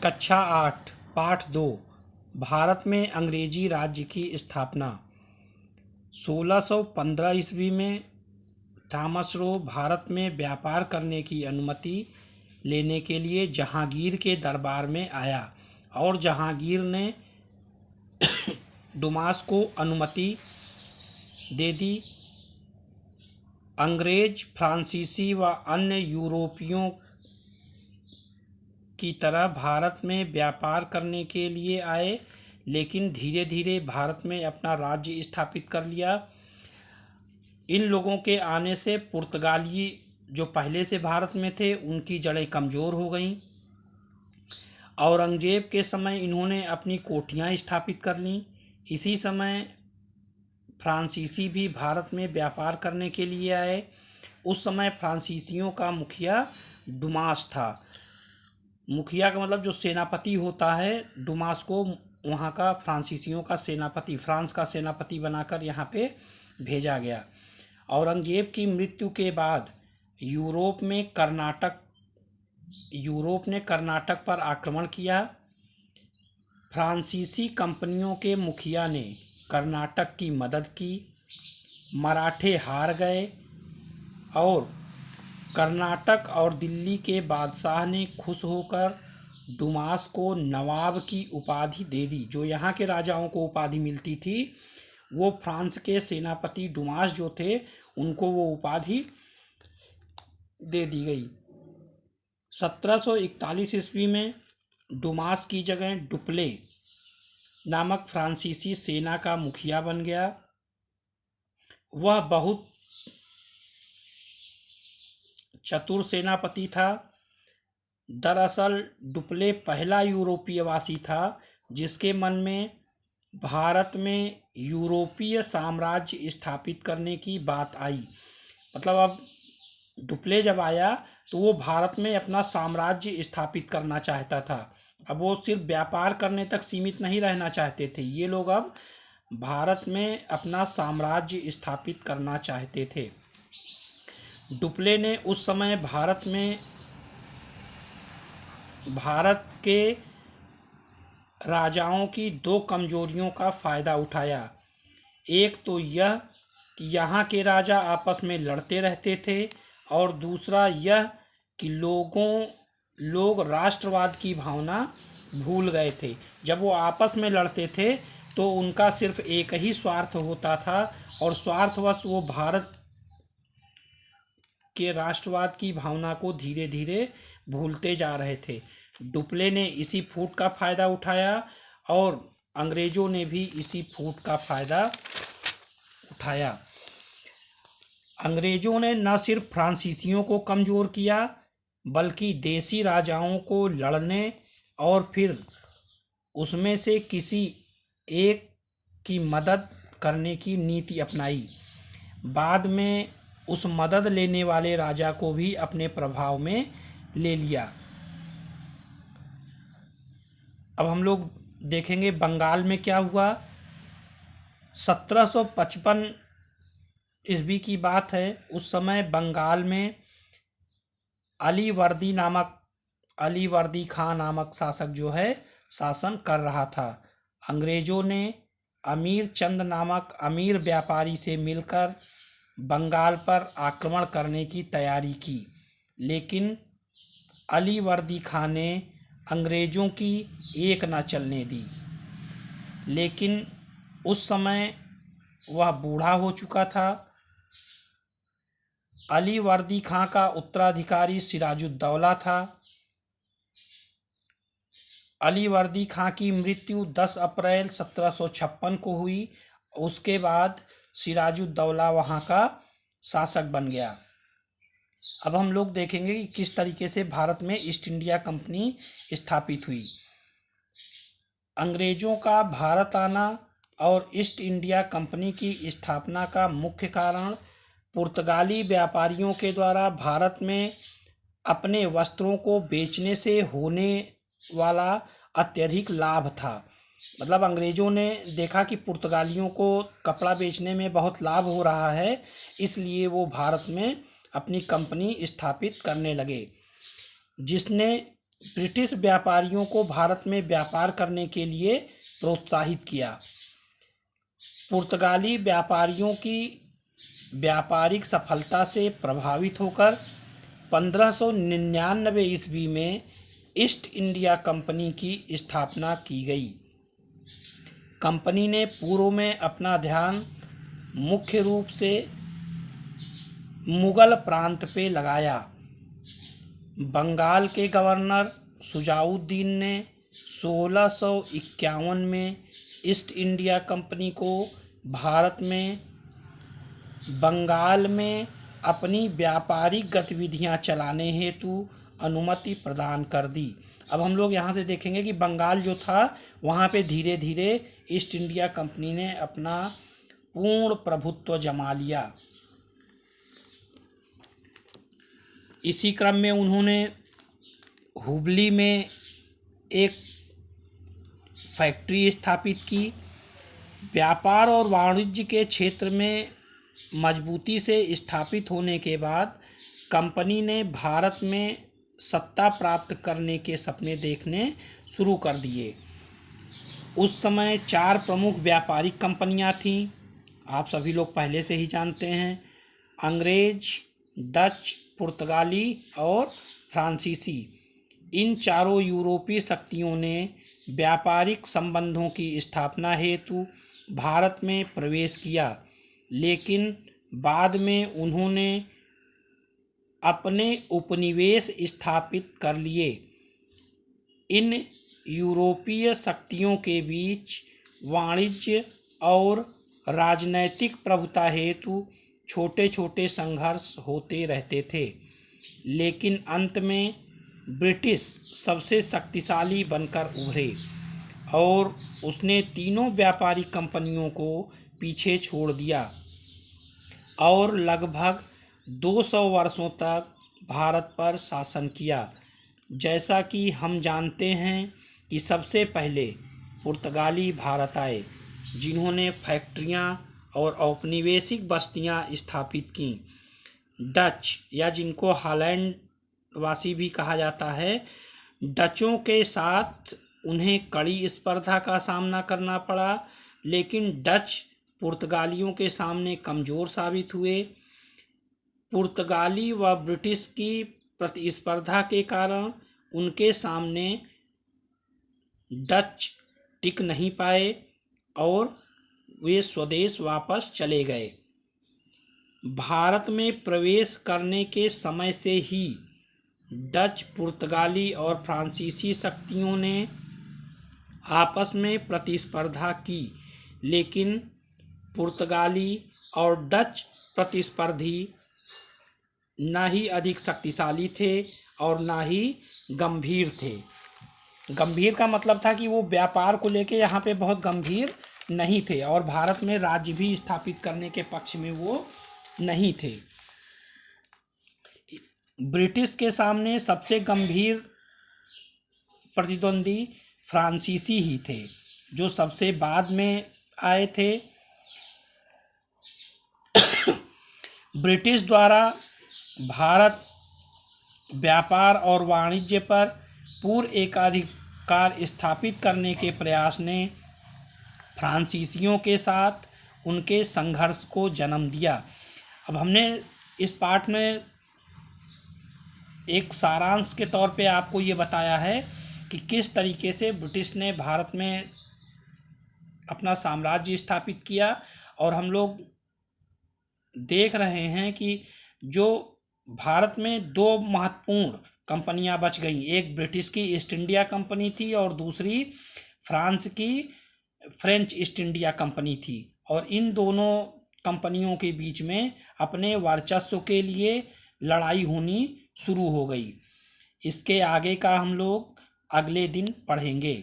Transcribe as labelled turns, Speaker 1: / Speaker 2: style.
Speaker 1: कक्षा 8 पाठ 2 भारत में अंग्रेजी राज्य की स्थापना। 1615 ईस्वी में थॉमस रो भारत में व्यापार करने की अनुमति लेने के लिए जहांगीर के दरबार में आया और जहांगीर ने डुमास को अनुमति दे दी। अंग्रेज फ्रांसीसी व अन्य यूरोपियों की तरह भारत में व्यापार करने के लिए आए, लेकिन धीरे धीरे भारत में अपना राज्य स्थापित कर लिया। इन लोगों के आने से पुर्तगाली जो पहले से भारत में थे उनकी जड़ें कमज़ोर हो गईं। औरंगजेब के समय इन्होंने अपनी कोठियाँ स्थापित कर लीं। इसी समय फ्रांसीसी भी भारत में व्यापार करने के लिए आए। उस समय फ्रांसीसियों का मुखिया डुमास था। मुखिया का मतलब जो सेनापति होता है, डुमास को वहाँ का फ्रांसीसियों का सेनापति, फ्रांस का सेनापति बनाकर यहाँ पे भेजा गया। औरंगजेब की मृत्यु के बाद यूरोप ने कर्नाटक पर आक्रमण किया। फ्रांसीसी कंपनियों के मुखिया ने कर्नाटक की मदद की। मराठे हार गए और कर्नाटक और दिल्ली के बादशाह ने खुश होकर डुमास को नवाब की उपाधि दे दी। जो यहाँ के राजाओं को उपाधि मिलती थी, वो फ्रांस के सेनापति डुमास जो थे उनको वो उपाधि दे दी गई। 1741 ईस्वी में डुमास की जगह डुप्ले नामक फ्रांसीसी सेना का मुखिया बन गया। वह बहुत चतुर सेनापति था। दरअसल डुप्ले पहला यूरोपीय वासी था जिसके मन में भारत में यूरोपीय साम्राज्य स्थापित करने की बात आई। मतलब अब डुप्ले जब आया तो वो भारत में अपना साम्राज्य स्थापित करना चाहता था। अब वो सिर्फ व्यापार करने तक सीमित नहीं रहना चाहते थे, ये लोग अब भारत में अपना साम्राज्य स्थापित करना चाहते थे। डुप्ले ने उस समय भारत के राजाओं की दो कमजोरियों का फ़ायदा उठाया। एक तो यह कि यहाँ के राजा आपस में लड़ते रहते थे, और दूसरा यह कि लोग राष्ट्रवाद की भावना भूल गए थे। जब वो आपस में लड़ते थे तो उनका सिर्फ एक ही स्वार्थ होता था, और स्वार्थवश वो भारत के राष्ट्रवाद की भावना को धीरे धीरे भूलते जा रहे थे। डुप्ले ने इसी फूट का फ़ायदा उठाया और अंग्रेज़ों ने भी इसी फूट का फ़ायदा उठाया। अंग्रेज़ों ने न सिर्फ फ्रांसीसियों को कमज़ोर किया, बल्कि देसी राजाओं को लड़ने और फिर उसमें से किसी एक की मदद करने की नीति अपनाई। बाद में उस मदद लेने वाले राजा को भी अपने प्रभाव में ले लिया। अब हम लोग देखेंगे बंगाल में क्या हुआ। 1755 ईस्वी की बात है। उस समय बंगाल में अली वर्दी खान नामक शासक जो है शासन कर रहा था। अंग्रेज़ों ने अमीर चंद नामक अमीर व्यापारी से मिलकर बंगाल पर आक्रमण करने की तैयारी की, लेकिन अली वर्दी खान ने अंग्रेज़ों की एक न चलने दी। लेकिन उस समय वह बूढ़ा हो चुका था। अली वर्दी खां का उत्तराधिकारी सिराजुद्दौला था। अली वर्दी खां की मृत्यु 10 अप्रैल 1756 को हुई। उसके बाद सिराजुद्दौला वहाँ का शासक बन गया। अब हम लोग देखेंगे कि किस तरीके से भारत में ईस्ट इंडिया कंपनी स्थापित हुई। अंग्रेज़ों का भारत आना और ईस्ट इंडिया कंपनी की स्थापना का मुख्य कारण पुर्तगाली व्यापारियों के द्वारा भारत में अपने वस्त्रों को बेचने से होने वाला अत्यधिक लाभ था। मतलब अंग्रेज़ों ने देखा कि पुर्तगालियों को कपड़ा बेचने में बहुत लाभ हो रहा है, इसलिए वो भारत में अपनी कंपनी स्थापित करने लगे, जिसने ब्रिटिश व्यापारियों को भारत में व्यापार करने के लिए प्रोत्साहित किया। पुर्तगाली व्यापारियों की व्यापारिक सफलता से प्रभावित होकर 1599 ईस्वी में ईस्ट इंडिया कंपनी की स्थापना की गई। कंपनी ने पूर्व में अपना ध्यान मुख्य रूप से मुगल प्रांत पे लगाया। बंगाल के गवर्नर शुजाउद्दीन ने 1651 में ईस्ट इंडिया कंपनी को भारत में बंगाल में अपनी व्यापारिक गतिविधियां चलाने हेतु अनुमति प्रदान कर दी। अब हम लोग यहाँ से देखेंगे कि बंगाल जो था वहाँ पे धीरे धीरे ईस्ट इंडिया कंपनी ने अपना पूर्ण प्रभुत्व जमा लिया। इसी क्रम में उन्होंने हुबली में एक फैक्ट्री स्थापित की। व्यापार और वाणिज्य के क्षेत्र में मजबूती से स्थापित होने के बाद कंपनी ने भारत में सत्ता प्राप्त करने के सपने देखने शुरू कर दिए। उस समय 4 प्रमुख व्यापारिक कंपनियां थीं, आप सभी लोग पहले से ही जानते हैं, अंग्रेज, डच, पुर्तगाली और फ्रांसीसी। इन चारों यूरोपीय शक्तियों ने व्यापारिक संबंधों की स्थापना हेतु भारत में प्रवेश किया, लेकिन बाद में उन्होंने अपने उपनिवेश स्थापित कर लिए। इन यूरोपीय शक्तियों के बीच वाणिज्य और राजनैतिक प्रभुता हेतु छोटे छोटे संघर्ष होते रहते थे, लेकिन अंत में ब्रिटिश सबसे शक्तिशाली बनकर उभरे और उसने तीनों व्यापारिक कंपनियों को पीछे छोड़ दिया और लगभग 200 वर्षों तक भारत पर शासन किया। जैसा कि हम जानते हैं कि सबसे पहले पुर्तगाली भारत आए, जिन्होंने फैक्ट्रियां और औपनिवेशिक बस्तियां स्थापित की। डच, या जिनको हॉलैंड वासी भी कहा जाता है, डचों के साथ उन्हें कड़ी स्पर्धा का सामना करना पड़ा, लेकिन डच पुर्तगालियों के सामने कमज़ोर साबित हुए। पुर्तगाली व ब्रिटिश की प्रतिस्पर्धा के कारण उनके सामने डच टिक नहीं पाए और वे स्वदेश वापस चले गए। भारत में प्रवेश करने के समय से ही डच, पुर्तगाली और फ्रांसीसी शक्तियों ने आपस में प्रतिस्पर्धा की, लेकिन पुर्तगाली और डच प्रतिस्पर्धी ना ही अधिक शक्तिशाली थे और ना ही गंभीर थे। गंभीर का मतलब था कि वो व्यापार को लेके यहाँ पे बहुत गंभीर नहीं थे और भारत में राज्य भी स्थापित करने के पक्ष में वो नहीं थे। ब्रिटिश के सामने सबसे गंभीर प्रतिद्वंदी फ्रांसीसी ही थे, जो सबसे बाद में आए थे। ब्रिटिश द्वारा भारत व्यापार और वाणिज्य पर पूर्ण एकाधिकार स्थापित करने के प्रयास ने फ्रांसीसियों के साथ उनके संघर्ष को जन्म दिया। अब हमने इस पाठ में एक सारांश के तौर पे आपको ये बताया है कि किस तरीके से ब्रिटिश ने भारत में अपना साम्राज्य स्थापित किया, और हम लोग देख रहे हैं कि जो भारत में 2 महत्वपूर्ण कंपनियां बच गईं, एक ब्रिटिश की ईस्ट इंडिया कंपनी थी और दूसरी फ्रांस की फ्रेंच ईस्ट इंडिया कंपनी थी, और इन दोनों कंपनियों के बीच में अपने वर्चस्व के लिए लड़ाई होनी शुरू हो गई। इसके आगे का हम लोग अगले दिन पढ़ेंगे।